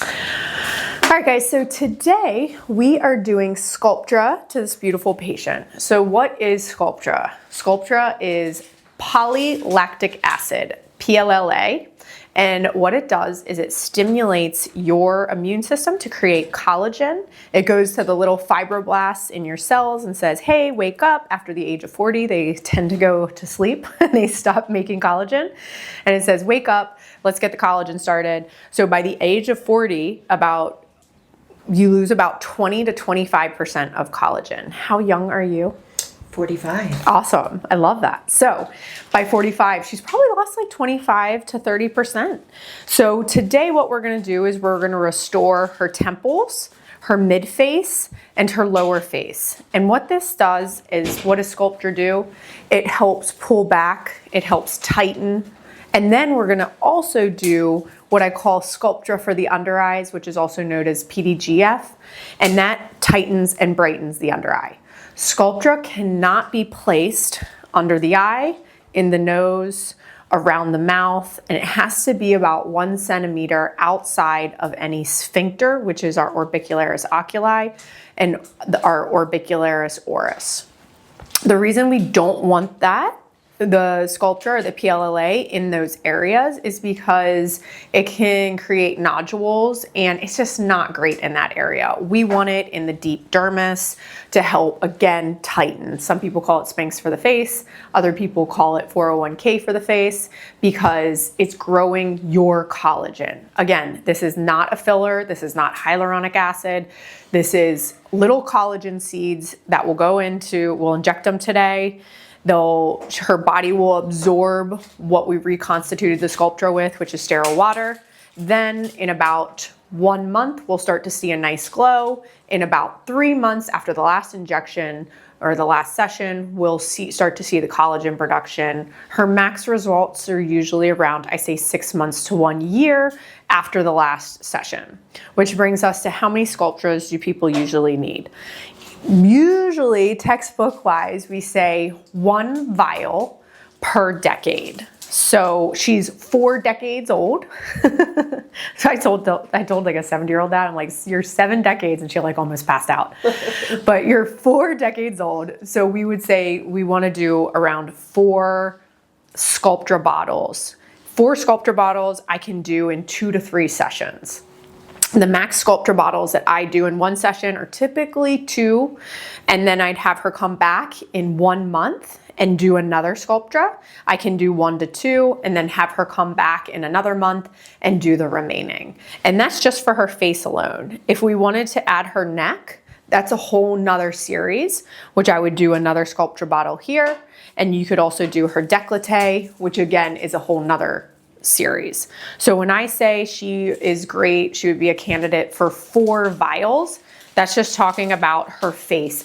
All right, guys, so today we are doing Sculptra to this beautiful patient. So what is Sculptra? Sculptra is poly-lactic acid, PLLA, and what it does is it stimulates your immune system to create collagen. It goes to the little fibroblasts in your cells and says, hey, wake up. After the age of 40, they tend to go to sleep and they stop making collagen. And it says, wake up, let's get the collagen started. So by the age of 40, you lose about 20 to 25% of collagen. How young are you? 45. Awesome. I love that. So by 45, she's probably lost like 25 to 30%. So today what we're going to do is we're going to restore her temples, her mid face, and her lower face. And what this does is, what does Sculptra do? It helps pull back, it helps tighten. And then we're going to also do what I call Sculptra for the under eyes, which is also known as PDGF, and that tightens and brightens the under eye. Sculptra cannot be placed under the eye, in the nose, around the mouth, and it has to be about 1 centimeter outside of any sphincter, which is our orbicularis oculi and our orbicularis oris. The reason we don't want that, the Sculptra or the PLLA in those areas, is because it can create nodules and it's just not great in that area. We want it in the deep dermis to help, again, tighten. Some people call it Spanx for the face. Other people call it 401k for the face because it's growing your collagen. Again, this is not a filler. This is not hyaluronic acid. This is little collagen seeds that will go into, we'll inject them today. Her body will absorb what we reconstituted the Sculptra with, which is sterile water. Then in about 1 month, we'll start to see a nice glow. In about 3 months after the last injection or the last session, we'll start to see the collagen production. Her max results are usually around, I say, 6 months to 1 year after the last session, which brings us to how many Sculptras do people usually need? Usually, textbook-wise, we say 1 vial per decade. So she's 4 decades old. So I told like a 70-year-old that, I'm like, you're 7 decades, and she like almost passed out. But you're 4 decades old. So we would say we want to do around 4 Sculptra bottles. 4 Sculptra bottles I can do in 2 to 3 sessions. The max Sculptra bottles that I do in 1 session are typically 2, and then I'd have her come back in 1 month and do another Sculptra. I can do 1 to 2 and then have her come back in another month and do the remaining. And that's just for her face alone. If we wanted to add her neck, that's a whole nother series, which I would do another Sculptra bottle here. And you could also do her décolleté, which again is a whole nother series. So when I say she is great, she would be a candidate for 4 vials, that's just talking about her face.